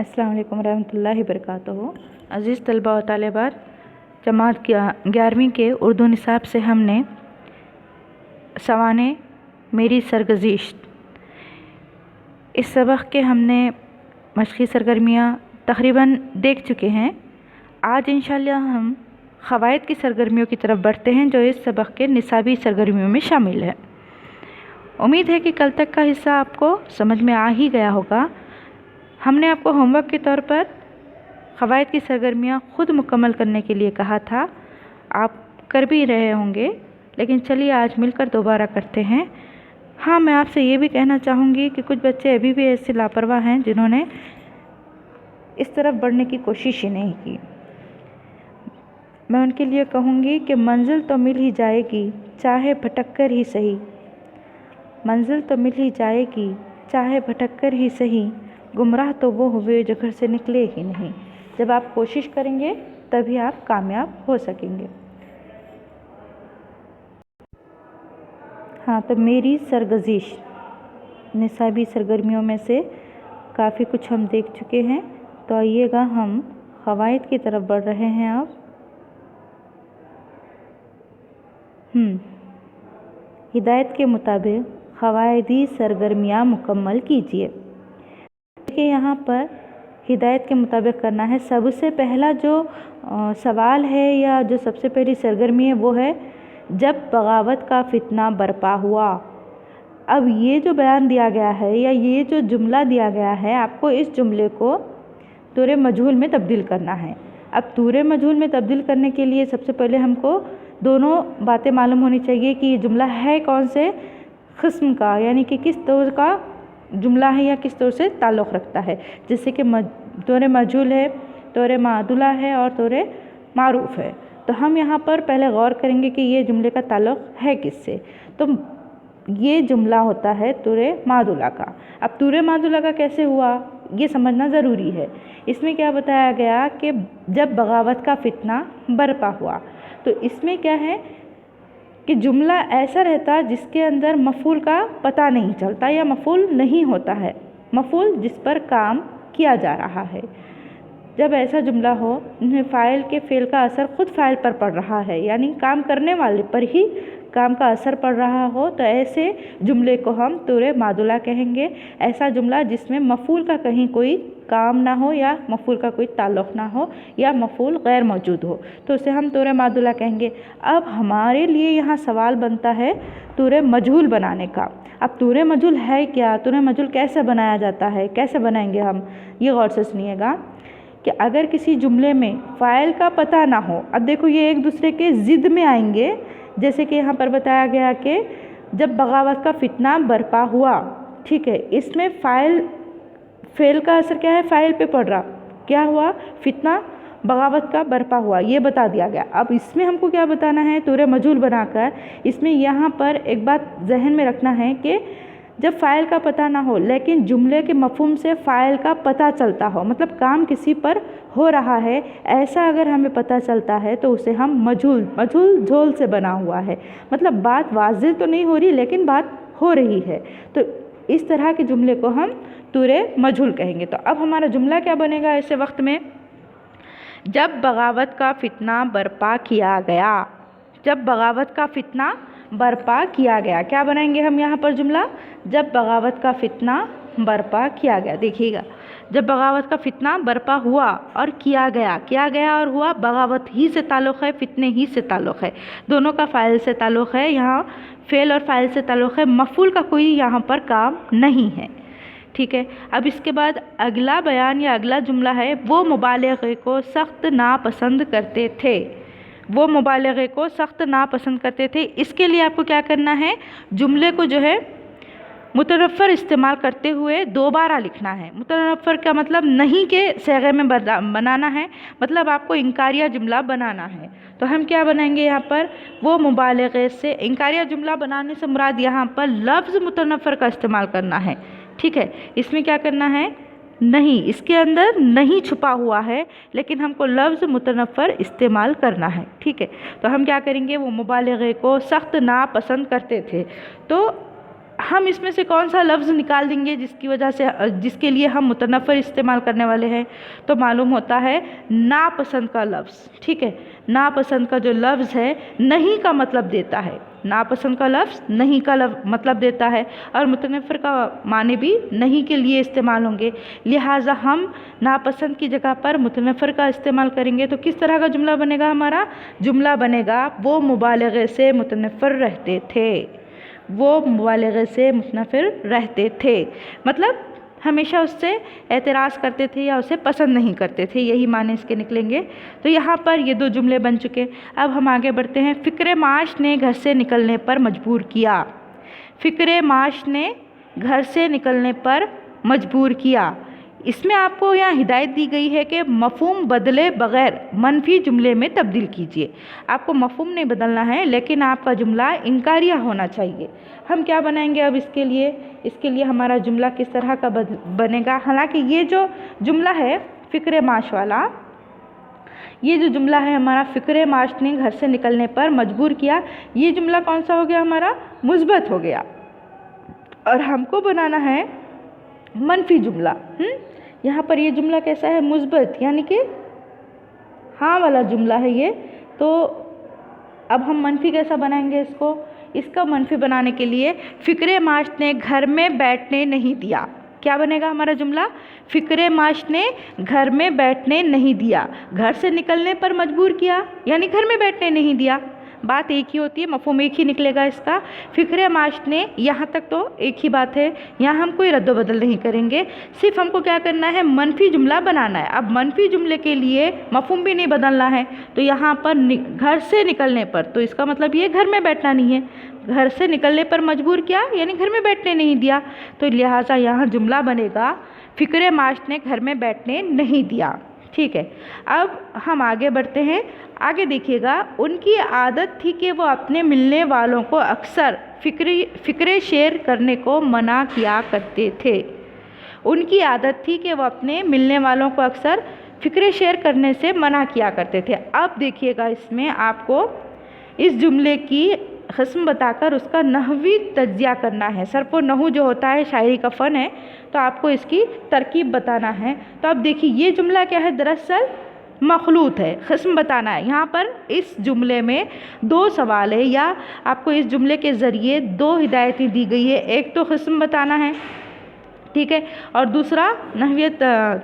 अस्सलाम वालेकुम रहमतुल्लाहि वबरकातुहू। अज़ीज़ तलबा व तालिबात, जमात 11वीं के उर्दू निसाब से हमने सवाने मेरी सरगुज़िश्त, इस सबक के हमने मशक़ी सरगर्मियाँ तकरीबन देख चुके हैं। आज इंशाअल्लाह हम क़वाइद की सरगर्मियों की तरफ बढ़ते हैं जो इस सबक के निसाबी सरगर्मियों में शामिल है। उम्मीद है कि कल तक का हिस्सा आपको समझ में आ ही गया होगा। हमने आपको होमवर्क के तौर पर क़वाइद की सरगर्मियाँ ख़ुद मुकम्मल करने के लिए कहा था, आप कर भी रहे होंगे, लेकिन चलिए आज मिलकर दोबारा करते हैं। हाँ, मैं आपसे ये भी कहना चाहूँगी कि कुछ बच्चे अभी भी ऐसे लापरवाह हैं जिन्होंने इस तरफ बढ़ने की कोशिश ही नहीं की। मैं उनके लिए कहूँगी कि मंजिल तो मिल ही जाएगी, चाहे भटक कर ही सही। मंजिल तो मिल ही जाएगी, चाहे भटक कर ही सही। गुमराह तो वो हुए जो घर से निकले ही नहीं। जब आप कोशिश करेंगे तभी आप कामयाब हो सकेंगे। हाँ, तो मेरी सरगुज़िश निसाबी सरगर्मियों में से काफ़ी कुछ हम देख चुके हैं। तो आइएगा हम क़वाइद की तरफ बढ़ रहे हैं अब। हिदायत के मुताबिक क़वाइदी सरगर्मियाँ मुकम्मल कीजिए। देखिए, यहाँ पर हिदायत के मुताबिक करना है। सबसे पहला जो सवाल है या जो सबसे पहली सरगर्मी है वो है जब बगावत का फितना बरपा हुआ। अब ये जो बयान दिया गया है या ये जो जुमला दिया गया है, आपको इस जुमले को तूरे मजहूल में तब्दील करना है। अब तूरे मजहूल में तब्दील करने के लिए सबसे पहले हमको दोनों बातें मालूम होनी चाहिए कि ये जुमला है कौन से क़िस्म का, यानी कि किस तौर का जुमला है या किस तौर से ताल्लुक़ रखता है। जैसे कि तौरे मजहूल है, तौरे मादुला है और तौरे मारूफ़ है। तो हम यहाँ पर पहले गौर करेंगे कि ये जुमले का ताल्लुक़ है किससे। तो ये जुमला होता है तौरे मादुला का। अब तौरे मादुला का कैसे हुआ ये समझना ज़रूरी है। इसमें क्या बताया गया कि जब बगावत का फितना बरपा हुआ, तो इसमें क्या है कि जुमला ऐसा रहता है जिसके अंदर मफ़ूल का पता नहीं चलता या मफ़ूल नहीं होता है, मफ़ूल जिस पर काम किया जा रहा है। जब ऐसा जुमला हो जिसमें फ़ाइल के फ़ेल का असर ख़ुद फ़ाइल पर पड़ रहा है, यानी काम करने वाले पर ही काम का असर पड़ रहा हो, तो ऐसे जुमले को हम तौरे मादुला कहेंगे। ऐसा जुमला जिसमें मफ़ूल का कहीं कोई काम ना हो या मफ़ूल का कोई ताल्लुक़ ना हो या मफ़ूल गैर मौजूद हो, तो उसे हम तौरे मादुला कहेंगे। अब हमारे लिए यहाँ सवाल बनता है तौरे मजहूल बनाने का। अब तौरे मजहूल है क्या, तौरे मजहूल कैसे बनाया जाता है, कैसे बनाएंगे हम, ये गौर से सुनिएगा कि अगर किसी जुमले में फ़ाइल का पता ना हो, अब देखो ये एक दूसरे के ज़िद में आएंगे। जैसे कि यहाँ पर बताया गया कि जब बगावत का फितना बरपा हुआ, ठीक है, इसमें फ़ेल का असर क्या है, फ़ाइल पे पड़ रहा, क्या हुआ, फितना बगावत का बरपा हुआ, ये बता दिया गया। अब इसमें हमको क्या बताना है, तौरे मजहूल बनाकर इसमें यहाँ पर एक बात जहन में रखना है कि जब फ़ाइल का पता ना हो लेकिन जुमले के मफ़हूम से फ़ाइल का पता चलता हो, मतलब काम किसी पर हो रहा है, ऐसा अगर हमें पता चलता है तो उसे हम मजहूल झोल से बना हुआ है, मतलब बात वाज़ेह तो नहीं हो रही लेकिन बात हो रही है। तो इस तरह के जुमले को हम तौरे मजहूल कहेंगे। तो अब हमारा जुमला क्या बनेगा ऐसे वक्त में, जब बगावत का फितना बरपा किया गया। जब बगावत का फितना बरपा किया गया, क्या बनाएंगे हम यहाँ पर जुमला, जब बगावत का फितना बरपा किया गया। देखिएगा, जब बगावत का फितना बरपा हुआ और किया गया और हुआ, बगावत ही से ताल्लुक़ है, फितने ही से ताल्लुक़ है, दोनों का फ़ाइल से ताल्लुक़ है। यहाँ फ़ेल और फ़ाइल से ताल्लुक़ है, मफ़ूल का कोई यहाँ पर काम नहीं है, ठीक है। अब इसके बाद अगला बयान या अगला जुमला है, वो मुबालगे को सख्त नापसंद करते थे। वो मुबालगे को सख्त नापसंद करते थे। इसके लिए आपको क्या करना है, जुमले को जो है मुतनफ़्फ़र इस्तेमाल करते हुए दोबारा लिखना है। मुतनफ़्फ़र का मतलब नहीं के सीगे में बनाना है, मतलब आपको इंकारिया जुमला बनाना है। तो हम क्या बनाएंगे यहाँ पर, वो मुबालगे से इंकारिया जुमला बनाने से मुराद यहाँ पर लफ्ज़ मुतनफ़्फ़र का इस्तेमाल करना है, ठीक है। इसमें क्या करना है, नहीं, इसके अंदर नहीं छुपा हुआ है लेकिन हमको लफ्ज़ मुतनफ़्फ़र इस्तेमाल करना है, ठीक है। तो हम क्या करेंगे, वो मुबालगे को सख्त नापसंद करते थे। तो हम इसमें से कौन सा लफ्ज़ निकाल देंगे जिसकी वजह से जिसके लिए हम मुतनफ़्फ़िर इस्तेमाल करने वाले हैं, तो मालूम होता है नापसंद का लफ्ज़। ठीक है, नापसंद का जो लफ्ज़ है नहीं का मतलब देता है, नापसंद का लफ्ज़ नहीं का मतलब देता है, और मुतनफ़्फ़िर का माने भी नहीं के लिए इस्तेमाल होंगे। लिहाजा हम नापसंद की जगह पर मुतनफ़्फ़िर का इस्तेमाल करेंगे। तो किस तरह का जुमला बनेगा हमारा? जुमला बनेगा वो मुबालगे से मुतनफ़्फ़िर रहते थे, वो मुबालगे से मुतनफ़्फ़िर रहते थे, मतलब हमेशा उससे एतराज़ करते थे या उसे पसंद नहीं करते थे, यही माने इसके निकलेंगे। तो यहाँ पर ये दो जुमले बन चुके। अब हम आगे बढ़ते हैं। फ़िक्र माश ने घर से निकलने पर मजबूर किया। फ़िक्र माश ने घर से निकलने पर मजबूर किया। इसमें आपको यहाँ हिदायत दी गई है कि मफ़हूम बदले बग़ैर मनफी जुमले में तब्दील कीजिए। आपको मफ़हूम नहीं बदलना है, लेकिन आपका जुमला इनकारिया होना चाहिए। हम क्या बनाएंगे अब इसके लिए हमारा जुमला किस तरह का बनेगा? हालांकि ये जो जुमला है फ़िक्र माश वाला, ये जो जुमला है हमारा फ़िक्र माश ने घर से निकलने पर मजबूर किया, ये जुमला कौन सा हो गया हमारा? मुस्बत हो गया। और हमको बनाना है मनफी जुमला। यहाँ पर ये जुमला कैसा है? मुस्बत, यानी कि हाँ वाला जुमला है ये। तो अब हम मनफी कैसा बनाएंगे इसको? इसका मनफी बनाने के लिए फ़िक्र माश ने घर में बैठने नहीं दिया। क्या बनेगा हमारा जुमला? फ़िक्र माश ने घर में बैठने नहीं दिया, घर से निकलने पर मजबूर किया, यानी घर में बैठने नहीं दिया। बात एक ही होती है, मफ़हूम एक ही निकलेगा इसका। फ़िक्र माश ने, यहाँ तक तो एक ही बात है, यहाँ हम कोई रद्द बदल नहीं करेंगे, सिर्फ हमको क्या करना है? मनफी जुमला बनाना है। अब मनफी जुमले के लिए मफ़हूम भी नहीं बदलना है, तो यहाँ पर घर से निकलने पर, तो इसका मतलब ये घर में बैठना नहीं है, घर से निकलने पर मजबूर किया यानी घर में बैठने नहीं दिया। तो लिहाजा यहाँ जुमला बनेगा फ़िक्र माश ने घर में बैठने नहीं दिया। ठीक है, अब हम आगे बढ़ते हैं। आगे देखिएगा, उनकी आदत थी कि वो अपने मिलने वालों को अक्सर फ़िक्रे शेयर करने को मना किया करते थे। उनकी आदत थी कि वो अपने मिलने वालों को अक्सर फ़िक्रे शेयर करने से मना किया करते थे। अब देखिएगा, इसमें आपको इस जुमले की किस्म बताकर उसका नहवी तज्जिया करना है। सर्फ़ और नहू जो होता है शायरी का फ़न है, तो आपको इसकी तरकीब बताना है। तो अब देखिए, ये जुमला क्या है? दरअसल मखलूत है, किस्म बताना है। यहाँ पर इस जुमले में दो सवाल है, या आपको इस जुमले के ज़रिए दो हिदायतें दी गई है। एक तो किस्म बताना है, ठीक है, और दूसरा नहवियत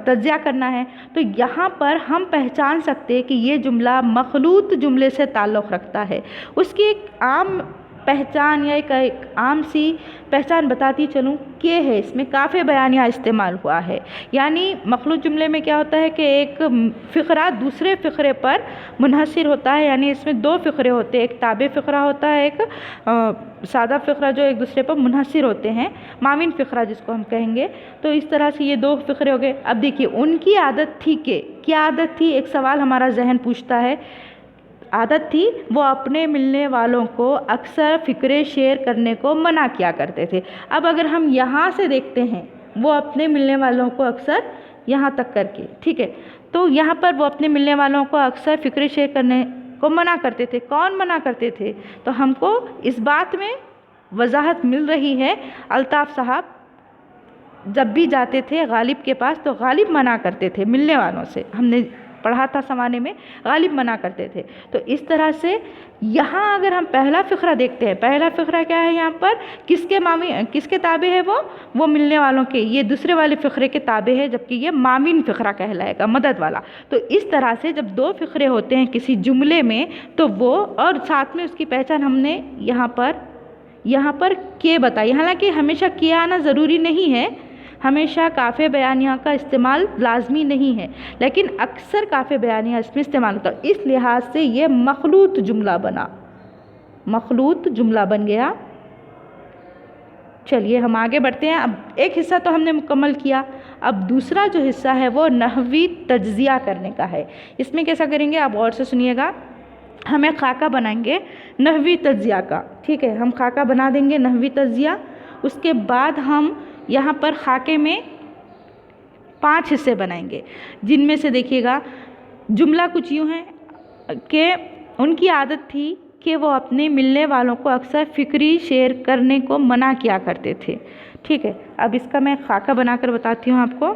तज्जिया करना है। तो यहाँ पर हम पहचान सकते हैं कि ये जुमला मखलूत जुमले से ताल्लुक़ रखता है। उसकी एक आम पहचान या एक आम सी पहचान बताती चलूँ कि है इसमें काफ़े बयानिया इस्तेमाल हुआ है। यानी मखलूत जुमले में क्या होता है कि एक फ़िक्रा दूसरे फ़िक्रे पर मुनहसिर होता है, यानी इसमें दो फ़िक्रे होते हैं, एक ताबे फ़िक्रा होता है, एक सादा फ़िक्रा जो एक दूसरे पर मुनहसिर होते हैं, माविन फ़िक्रा जिसको हम कहेंगे। तो इस तरह से ये दो फ़िक्रे हो गए। अब देखिए, उनकी आदत थी कि, क्या आदत थी? एक सवाल हमारा जहन पूछता है। आदत थी वो अपने मिलने वालों को अक्सर फ़िक्रे शेयर करने को मना किया करते थे। अब अगर हम यहाँ से देखते हैं, वो अपने मिलने वालों को अक्सर, यहाँ तक करके, ठीक है, तो यहाँ पर वो अपने मिलने वालों को अक्सर फ़िक्रे शेयर करने को मना करते थे। कौन मना करते थे? तो हमको इस बात में वजाहत मिल रही है, अल्ताफ़ साहब जब भी जाते थे गालिब के पास तो गालिब मना करते थे मिलने वालों से। हमने पढ़ा था ज़माने में, गालिब मना करते थे। तो इस तरह से यहाँ अगर हम पहला फ़िक्रा देखते हैं, पहला फ़िक्रा क्या है यहाँ पर? किसके ताबे है? वो मिलने वालों के, ये दूसरे वाले फ़िक्रे के ताबे है, जबकि ये मामिन फ़िक्रा कहलाएगा, मदद वाला। तो इस तरह से जब दो फ़िक्रे होते हैं किसी जुमले में, तो वो, और साथ में उसकी पहचान हमने यहाँ पर के बताई। हालांकि हमेशा के आना ज़रूरी नहीं है, हमेशा काफ़े बयानिया का इस्तेमाल लाजमी नहीं है, लेकिन अक्सर काफ़े बयानिया इसमें इस्तेमाल होता है। इस लिहाज से ये मखलूत जुमला बना, मखलूत जुमला बन गया। चलिए हम आगे बढ़ते हैं। अब एक हिस्सा तो हमने मुकम्मल किया, अब दूसरा जो हिस्सा है वो नहवी तज्जिया करने का है। इसमें कैसा करेंगे आप और से सुनिएगा। हमें खाका बनाएंगे नहवी तज्जिया का, ठीक है, हम खाका बना देंगे नहवी तज्जिया। उसके बाद हम यहाँ पर खाके में 5 हिस्से बनाएंगे, जिनमें से देखिएगा जुमला कुछ यूँ है कि उनकी आदत थी कि वो अपने मिलने वालों को अक्सर फ़िक्री शेयर करने को मना किया करते थे। ठीक है, अब इसका मैं खाका बनाकर बताती हूँ आपको।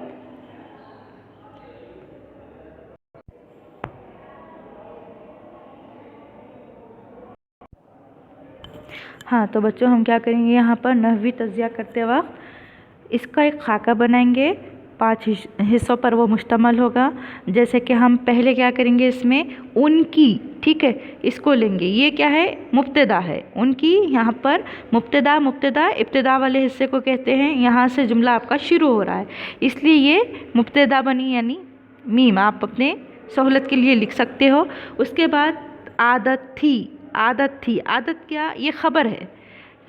हाँ, तो बच्चों हम क्या करेंगे, यहाँ पर नहवी तज़िया करते वक्त इसका एक खाका बनाएंगे। 5 हिस्सों पर वो मुश्तमल होगा। जैसे कि हम पहले क्या करेंगे, इसमें उनकी, ठीक है, इसको लेंगे। ये क्या है, मुब्तदा है। उनकी, यहाँ पर मुब्तदा इब्तिदा वाले हिस्से को कहते हैं। यहाँ से जुमला आपका शुरू हो रहा है, इसलिए ये मुब्तदा बनी, यानी मीम आप अपने सहूलत के लिए लिख सकते हो। उसके बाद आदत थी, आदत क्या, ये ख़बर है।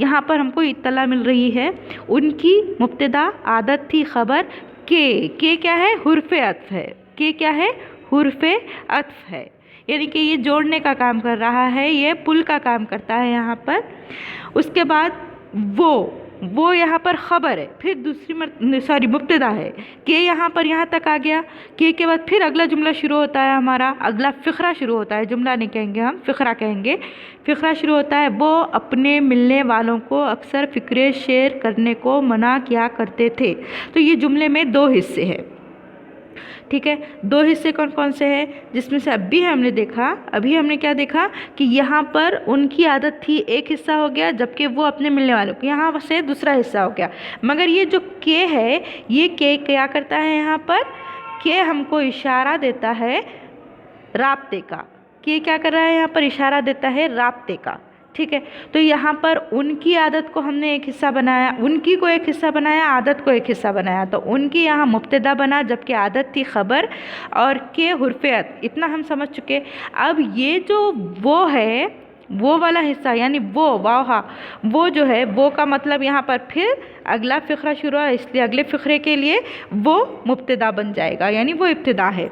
यहाँ पर हमको इत्तला मिल रही है। उनकी मुब्तदा, आदत थी ख़बर। के क्या है, हुर्फ़े अत्फ़ है। के क्या है, हुर्फ़े अत्फ़ है, यानी कि ये जोड़ने का काम कर रहा है, ये पुल का काम करता है यहाँ पर। उसके बाद वो यहाँ पर ख़बर है, फिर दूसरी मुब्तदा है। के यहाँ पर यहाँ तक आ गया। के बाद फिर अगला जुमला शुरू होता है हमारा, अगला फ़िक्रा शुरू होता है। जुमला नहीं कहेंगे हम, फ़िक्रा कहेंगे। फ़िक्रा शुरू होता है, वो अपने मिलने वालों को अक्सर फ़िक्रे शेयर करने को मना किया करते थे। तो ये जुमले में 2 हिस्से हैं, ठीक है। 2 हिस्से कौन कौन से हैं, जिसमें से अभी हमने क्या देखा कि यहाँ पर उनकी आदत थी एक हिस्सा हो गया, जबकि वो अपने मिलने वालों को यहाँ से दूसरा हिस्सा हो गया। मगर ये जो के है, ये के क्या करता है, यहाँ पर के हमको इशारा देता है राब्ते का। के क्या कर रहा है, यहाँ पर इशारा देता है राब्ते का, ठीक है। तो यहाँ पर उनकी आदत को हमने एक हिस्सा बनाया, उनकी को एक हिस्सा बनाया, आदत को एक हिस्सा बनाया। तो उनकी यहाँ मुब्तदा बना, जबकि आदत थी ख़बर, और के हुर्फ़ियत। इतना हम समझ चुके। अब ये जो वो है, वो वाला हिस्सा, यानी वो जो है, वो का मतलब यहाँ पर फिर अगला फ़िक्रा शुरू है, इसलिए अगले फ़िक्रे के लिए वो मुब्तदा बन जाएगा, यानी वो इब्तिदा है।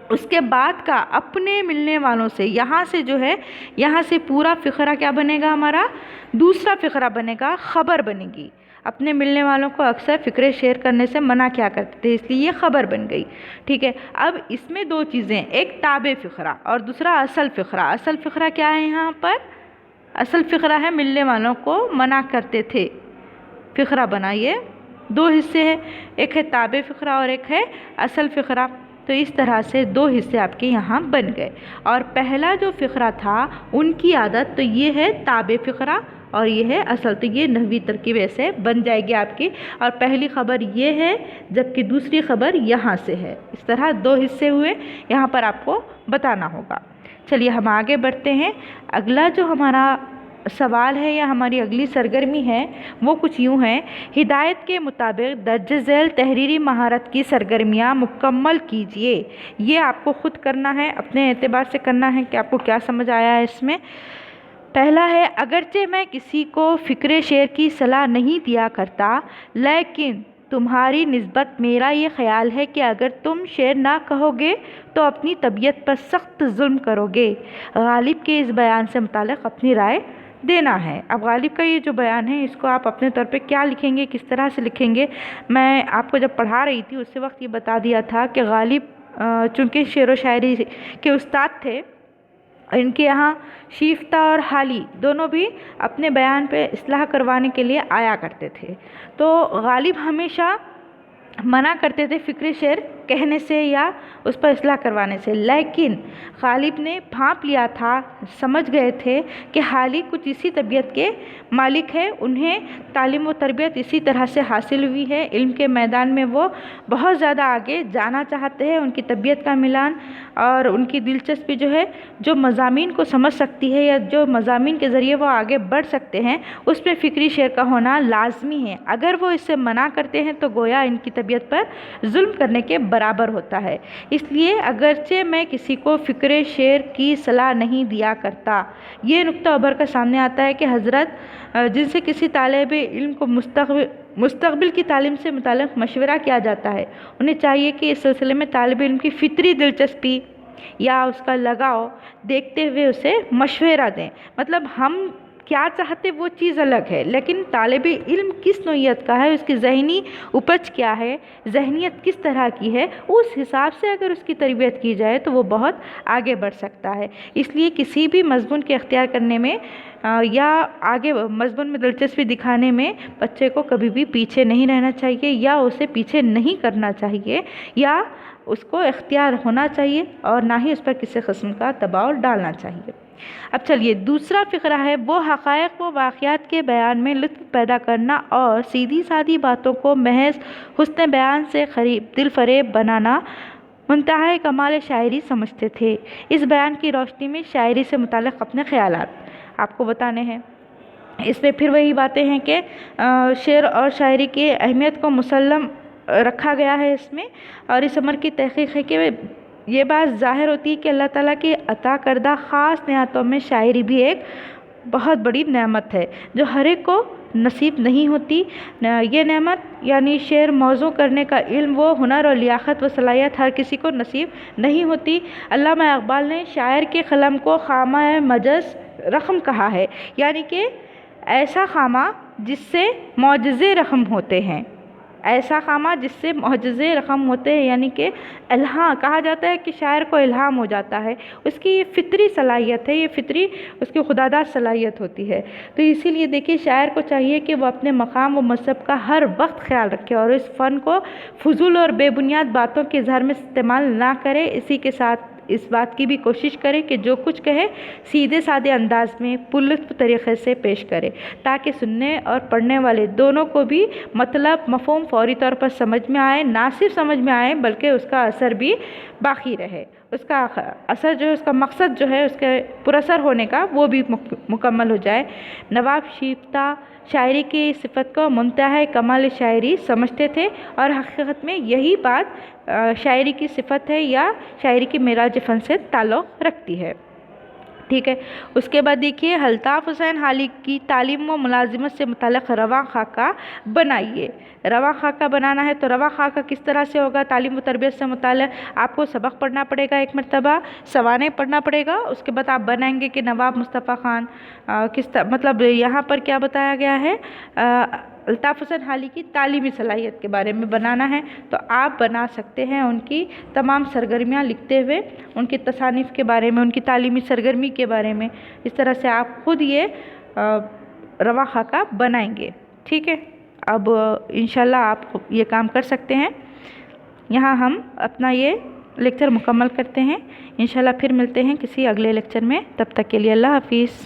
उसके बाद का अपने मिलने वालों से, यहाँ से जो है, यहाँ से पूरा फ़िक्रा क्या बनेगा हमारा, दूसरा फ़िक्रा बनेगा, ख़बर बनेगी। अपने मिलने वालों को अक्सर फ़िक्रे शेयर करने से मना क्या करते थे, इसलिए ये ख़बर बन गई, ठीक है। अब इसमें 2 चीज़ें, एक ताबे फ़िक्रा और दूसरा असल फ़िक्रा। असल फ़िक्रा क्या है, यहाँ पर असल फ़िक्रा है मिलने वालों को मना करते थे, फ़िक्रा बना। ये 2 हिस्से हैं, एक है ताबे फ़िक्रा और एक है असल फ़िक्रा। तो इस तरह से 2 हिस्से आपके यहाँ बन गए। और पहला जो फ़िक्रा था उनकी आदत, तो ये है ताबे फ़िक्रा और ये है असल। तो ये नहवी तरकीब ऐसे बन जाएगी आपकी, और पहली ख़बर ये है जबकि दूसरी ख़बर यहाँ से है। इस तरह 2 हिस्से हुए, यहाँ पर आपको बताना होगा। चलिए हम आगे बढ़ते हैं। अगला जो हमारा सवाल है या हमारी अगली सरगर्मी है वो कुछ यूँ है, हिदायत के मुताबिक दर्ज झेल तहरीरी महारत की सरगर्मियाँ मुकम्मल कीजिए। ये आपको ख़ुद करना है, अपने एतबार से करना है कि आपको क्या समझ आया है इसमें। पहला है, अगरचे मैं किसी को फ़िक्रे शेयर की सलाह नहीं दिया करता, लेकिन तुम्हारी निस्बत मेरा ये ख़्याल है कि अगर तुम शेर ना कहोगे तो अपनी तबीयत पर सख्त जुल्म करोगे। गालिब के इस बयान से मुताल्लिक़ अपनी राय देना है। अब गालिब का ये जो बयान है, इसको आप अपने तौर पे क्या लिखेंगे, किस तरह से लिखेंगे। मैं आपको जब पढ़ा रही थी उसी वक्त ये बता दिया था कि गालिब चूँकि शेर व शायरी के उस्ताद थे, इनके यहाँ शिफ्ता और हाली दोनों भी अपने बयान पे इस्लाह करवाने के लिए आया करते थे। तो गालिब हमेशा मना करते थे फ़िक्रे शेर कहने से या उस पर इस्लाह करवाने से, लेकिन गालिब ने भांप लिया था, समझ गए थे कि हाली कुछ इसी तबीयत के मालिक है, उन्हें तालीम व तरबियत इसी तरह से हासिल हुई है, इल्म के मैदान में वो बहुत ज़्यादा आगे जाना चाहते हैं। उनकी तबीयत का मिलान और उनकी दिलचस्पी जो है, जो मज़ामीन को समझ सकती है या जो मज़ामीन के ज़रिए वो आगे बढ़ सकते हैं, उस पर फ़िक्री शेर का होना लाजमी है। अगर वो इससे मना करते हैं तो गोया इनकी तबीयत पर जुल्म करने के बराबर होता है। इसलिए अगरचे मैं किसी को फ़िक्रे शेर की सलाह नहीं दिया करता, ये नुक्ता उभर कर सामने आता है कि हज़रत जिनसे किसी तालिबे इल्म को मुस्तक़बिल की तालीम से मुताल्लिक़ मशवरा किया जाता है, उन्हें चाहिए कि इस सिलसिले में तालिबे इल्म की फ़ितरी दिलचस्पी या उसका लगाव देखते हुए उसे मशवरा दें। मतलब हम क्या चाहते वो चीज़ अलग है, लेकिन तालिब इल्म किस नौइयत का है, उसकी ज़हनी उपज क्या है, ज़हनियत किस तरह की है, उस हिसाब से अगर उसकी तरबियत की जाए तो वो बहुत आगे बढ़ सकता है। इसलिए किसी भी मज़मून के इख्तियार करने में या आगे मज़मून में दिलचस्पी दिखाने में बच्चे को कभी भी पीछे नहीं रहना चाहिए, या उसे पीछे नहीं करना चाहिए, या उसको इख्तियार होना चाहिए और ना ही उस पर किसी किस्म का दबाव डालना चाहिए। अब चलिए दूसरा फ़िक्रा है वो हक़ाइक़ व वाक़ियात के बयान में लुत्फ़ पैदा करना और सीधी सादी बातों को महज हुस्न बयान से दिल फरेब बनाना मुंतहा कमाल शायरी समझते थे। इस बयान की रोशनी में शायरी से मुताल्लिक़ अपने ख़यालात आपको बताने हैं। इसमें फिर वही बातें हैं कि शेर और शायरी की अहमियत को मुसल्लम रखा गया है इसमें, और इस अमर की तहक़ीक़ है कि ये बात ज़ाहिर होती है कि अल्लाह ताला की अता करदा ख़ास नेमतों में शायरी भी एक बहुत बड़ी नेमत है जो हर एक को नसीब नहीं होती। ये नेमत यानी शेर मौज़ू करने का इल्म, वो हुनर और लियाक़त व सलाहियत हर किसी को नसीब नहीं होती। अल्लामा इक़बाल ने शायर के क़लम को खामा मजज़ रक़म कहा है, यानी कि ऐसा खामा जिससे मौजज़े रक़म होते हैं, ऐसा खामा जिससे मौजज़े रक़म होते हैं, यानी कि इल्हाम कहा जाता है कि शायर को इल्हाम हो जाता है, उसकी ये फ़ितरी सलाहियत है, ये फ़ितरी उसकी खुदादाद सलाहियत होती है। तो इसीलिए देखिए शायर को चाहिए कि वो अपने मकाम व मज़हब का हर वक्त ख्याल रखे और इस फ़न को फजूल और बेबुनियाद बातों के इज़हार में इस्तेमाल ना करे। इसी के साथ इस बात की भी कोशिश करे कि जो कुछ कहे सीधे सादे अंदाज में पुरलुत्फ़ तरीक़े से पेश करे, ताकि सुनने और पढ़ने वाले दोनों को भी मतलब मफ़हूम फ़ौरी तौर पर समझ में आए, ना सिर्फ समझ में आए बल्कि उसका असर भी बाकी रहे, उसका असर जो है, उसका मकसद जो है उसके पुरअसर होने का वो भी मुकम्मल हो जाए। नवाब शिफ्ता शायरी की सिफत को मुंतहा कमाल शायरी समझते थे और हकीकत में यही बात शायरी की सिफत है या शायरी की मेराज फ़न से ताल्लुक़ रखती है। ठीक है, उसके बाद देखिए अल्ताफ़ हुसैन हाली की तालीम व मुलाजिमत से मुताल्लिक़ रवां खाका बनाइए। रवां खाका बनाना है तो रवां खाका किस तरह से होगा? तालीम व तरबियत से मुताल्लिक़ आपको सबक पढ़ना पड़ेगा, एक मरतबा सवाने पढ़ना पड़ेगा, उसके बाद आप बनाएंगे कि नवाब मुस्तफ़ा ख़ान मतलब यहाँ पर क्या बताया गया है, अल्ताफ़ हुसैन हाली की तालीमी सलाहियत के बारे में बनाना है तो आप बना सकते हैं उनकी तमाम सरगर्मियाँ लिखते हुए, उनकी तसानीफ़ के बारे में, उनकी तालीमी सरगर्मी के बारे में। इस तरह से आप खुद ये रवां खाका बनाएंगे। ठीक है, अब इंशाल्लाह आप ये काम कर सकते हैं। यहाँ हम अपना ये लेक्चर मुकम्मल करते हैं। इंशाल्लाह फिर मिलते हैं किसी अगले लेक्चर में, तब तक के लिए अल्लाह हाफिज़।